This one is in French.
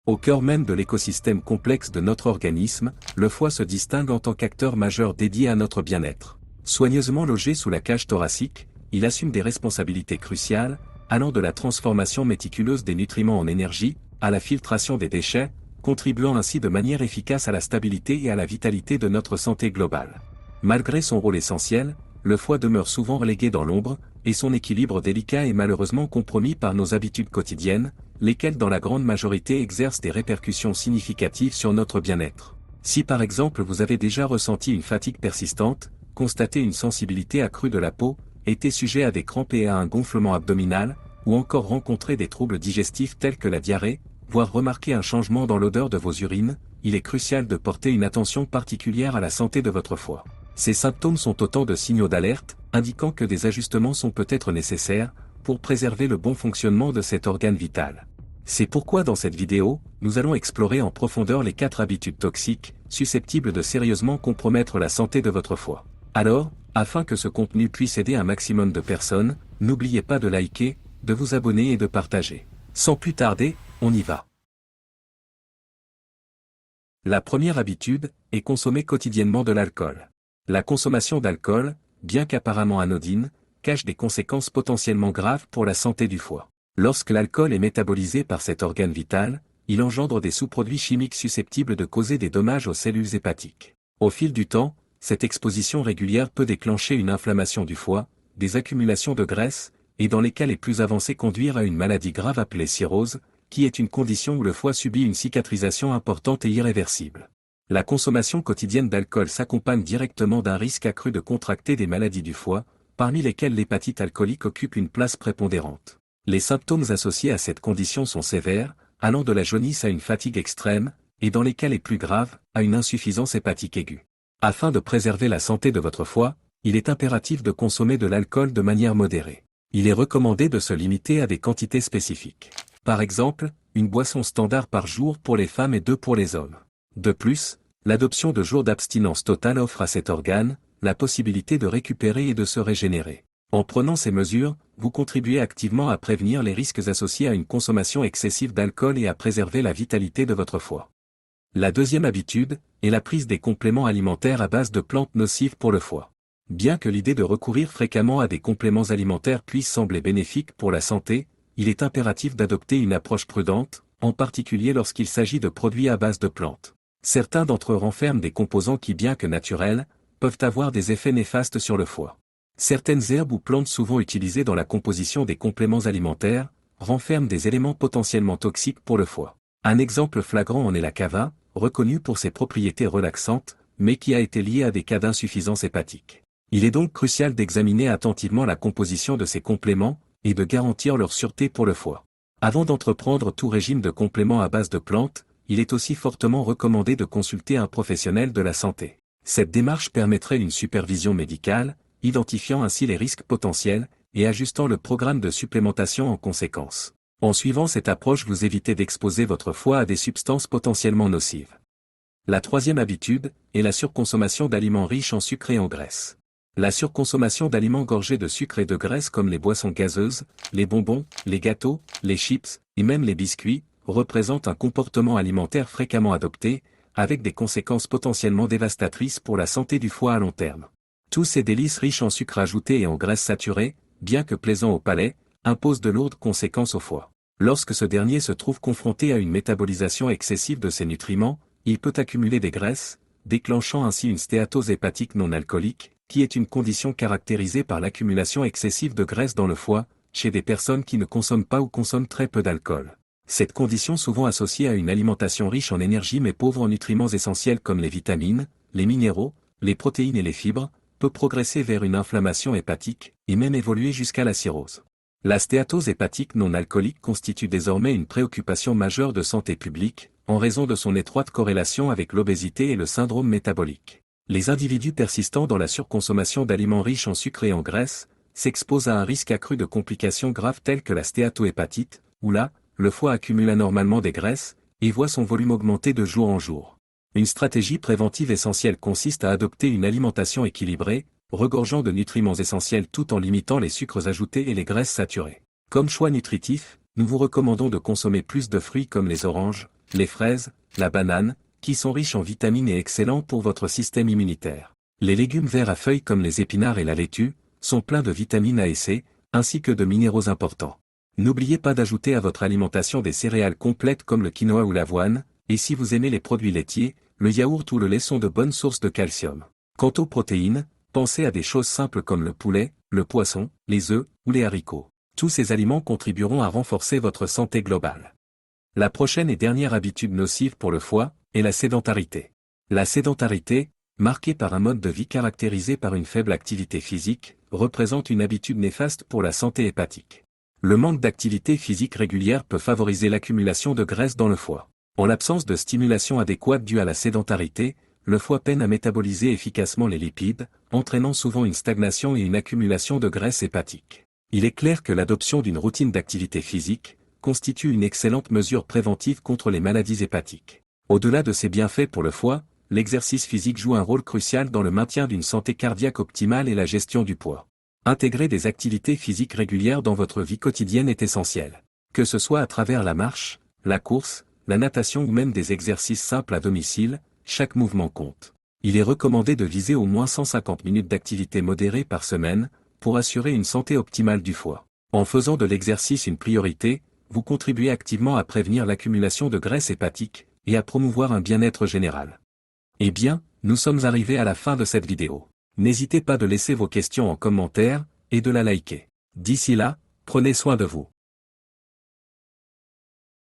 Au cœur même de l'écosystème complexe de notre organisme, le foie se distingue en tant qu'acteur majeur dédié à notre bien-être. Soigneusement logé sous la cage thoracique, il assume des responsabilités cruciales, allant de la transformation méticuleuse des nutriments en énergie, à la filtration des déchets, contribuant ainsi de manière efficace à la stabilité et à la vitalité de notre santé globale. Malgré son rôle essentiel, le foie demeure souvent relégué dans l'ombre, et son équilibre délicat est malheureusement compromis par nos habitudes quotidiennes, lesquelles dans la grande majorité exercent des répercussions significatives sur notre bien-être. Si par exemple vous avez déjà ressenti une fatigue persistante, constaté une sensibilité accrue de la peau, été sujet à des crampes et à un gonflement abdominal, ou encore rencontré des troubles digestifs tels que la diarrhée, voire remarqué un changement dans l'odeur de vos urines, il est crucial de porter une attention particulière à la santé de votre foie. Ces symptômes sont autant de signaux d'alerte, indiquant que des ajustements sont peut-être nécessaires, pour préserver le bon fonctionnement de cet organe vital. C'est pourquoi dans cette vidéo, nous allons explorer en profondeur les 4 habitudes toxiques, susceptibles de sérieusement compromettre la santé de votre foie. Alors, afin que ce contenu puisse aider un maximum de personnes, n'oubliez pas de liker, de vous abonner et de partager. Sans plus tarder, on y va. La première habitude est consommer quotidiennement de l'alcool. La consommation d'alcool, bien qu'apparemment anodine, cache des conséquences potentiellement graves pour la santé du foie. Lorsque l'alcool est métabolisé par cet organe vital, il engendre des sous-produits chimiques susceptibles de causer des dommages aux cellules hépatiques. Au fil du temps, cette exposition régulière peut déclencher une inflammation du foie, des accumulations de graisse, et dans les cas les plus avancés conduire à une maladie grave appelée cirrhose, qui est une condition où le foie subit une cicatrisation importante et irréversible. La consommation quotidienne d'alcool s'accompagne directement d'un risque accru de contracter des maladies du foie, parmi lesquelles l'hépatite alcoolique occupe une place prépondérante. Les symptômes associés à cette condition sont sévères, allant de la jaunisse à une fatigue extrême, et dans les cas les plus graves, à une insuffisance hépatique aiguë. Afin de préserver la santé de votre foie, il est impératif de consommer de l'alcool de manière modérée. Il est recommandé de se limiter à des quantités spécifiques. Par exemple, une boisson standard par jour pour les femmes et 2 pour les hommes. De plus, l'adoption de jours d'abstinence totale offre à cet organe la possibilité de récupérer et de se régénérer. En prenant ces mesures, vous contribuez activement à prévenir les risques associés à une consommation excessive d'alcool et à préserver la vitalité de votre foie. La deuxième habitude est la prise des compléments alimentaires à base de plantes nocives pour le foie. Bien que l'idée de recourir fréquemment à des compléments alimentaires puisse sembler bénéfique pour la santé, il est impératif d'adopter une approche prudente, en particulier lorsqu'il s'agit de produits à base de plantes. Certains d'entre eux renferment des composants qui, bien que naturels, peuvent avoir des effets néfastes sur le foie. Certaines herbes ou plantes souvent utilisées dans la composition des compléments alimentaires renferment des éléments potentiellement toxiques pour le foie. Un exemple flagrant en est la cava, reconnue pour ses propriétés relaxantes, mais qui a été liée à des cas d'insuffisance hépatique. Il est donc crucial d'examiner attentivement la composition de ces compléments et de garantir leur sûreté pour le foie. Avant d'entreprendre tout régime de compléments à base de plantes, il est aussi fortement recommandé de consulter un professionnel de la santé. Cette démarche permettrait une supervision médicale, identifiant ainsi les risques potentiels et ajustant le programme de supplémentation en conséquence. En suivant cette approche, vous évitez d'exposer votre foie à des substances potentiellement nocives. La troisième habitude est la surconsommation d'aliments riches en sucre et en graisse. La surconsommation d'aliments gorgés de sucre et de graisse comme les boissons gazeuses, les bonbons, les gâteaux, les chips et même les biscuits représente un comportement alimentaire fréquemment adopté, avec des conséquences potentiellement dévastatrices pour la santé du foie à long terme. Tous ces délices riches en sucre ajouté et en graisse saturée, bien que plaisants au palais, imposent de lourdes conséquences au foie. Lorsque ce dernier se trouve confronté à une métabolisation excessive de ces nutriments, il peut accumuler des graisses, déclenchant ainsi une stéatose hépatique non alcoolique, qui est une condition caractérisée par l'accumulation excessive de graisse dans le foie, chez des personnes qui ne consomment pas ou consomment très peu d'alcool. Cette condition, souvent associée à une alimentation riche en énergie mais pauvre en nutriments essentiels comme les vitamines, les minéraux, les protéines et les fibres, peut progresser vers une inflammation hépatique, et même évoluer jusqu'à la cirrhose. La stéatose hépatique non alcoolique constitue désormais une préoccupation majeure de santé publique, en raison de son étroite corrélation avec l'obésité et le syndrome métabolique. Les individus persistants dans la surconsommation d'aliments riches en sucre et en graisse s'exposent à un risque accru de complications graves telles que la stéatohépatite, où là, le foie accumule anormalement des graisses et voit son volume augmenter de jour en jour. Une stratégie préventive essentielle consiste à adopter une alimentation équilibrée, regorgeant de nutriments essentiels tout en limitant les sucres ajoutés et les graisses saturées. Comme choix nutritif, nous vous recommandons de consommer plus de fruits comme les oranges, les fraises, la banane, qui sont riches en vitamines et excellents pour votre système immunitaire. Les légumes verts à feuilles comme les épinards et la laitue, sont pleins de vitamines A et C, ainsi que de minéraux importants. N'oubliez pas d'ajouter à votre alimentation des céréales complètes comme le quinoa ou l'avoine, et si vous aimez les produits laitiers, le yaourt ou le lait sont de bonnes sources de calcium. Quant aux protéines, pensez à des choses simples comme le poulet, le poisson, les œufs ou les haricots. Tous ces aliments contribueront à renforcer votre santé globale. La prochaine et dernière habitude nocive pour le foie est la sédentarité. La sédentarité, marquée par un mode de vie caractérisé par une faible activité physique, représente une habitude néfaste pour la santé hépatique. Le manque d'activité physique régulière peut favoriser l'accumulation de graisse dans le foie. En l'absence de stimulation adéquate due à la sédentarité, le foie peine à métaboliser efficacement les lipides, entraînant souvent une stagnation et une accumulation de graisse hépatique. Il est clair que l'adoption d'une routine d'activité physique constitue une excellente mesure préventive contre les maladies hépatiques. Au-delà de ses bienfaits pour le foie, l'exercice physique joue un rôle crucial dans le maintien d'une santé cardiaque optimale et la gestion du poids. Intégrer des activités physiques régulières dans votre vie quotidienne est essentiel. Que ce soit à travers la marche, la course, la natation ou même des exercices simples à domicile, chaque mouvement compte. Il est recommandé de viser au moins 150 minutes d'activité modérée par semaine, pour assurer une santé optimale du foie. En faisant de l'exercice une priorité, vous contribuez activement à prévenir l'accumulation de graisse hépatique, et à promouvoir un bien-être général. Eh bien, nous sommes arrivés à la fin de cette vidéo. N'hésitez pas de laisser vos questions en commentaire, et de la liker. D'ici là, prenez soin de vous.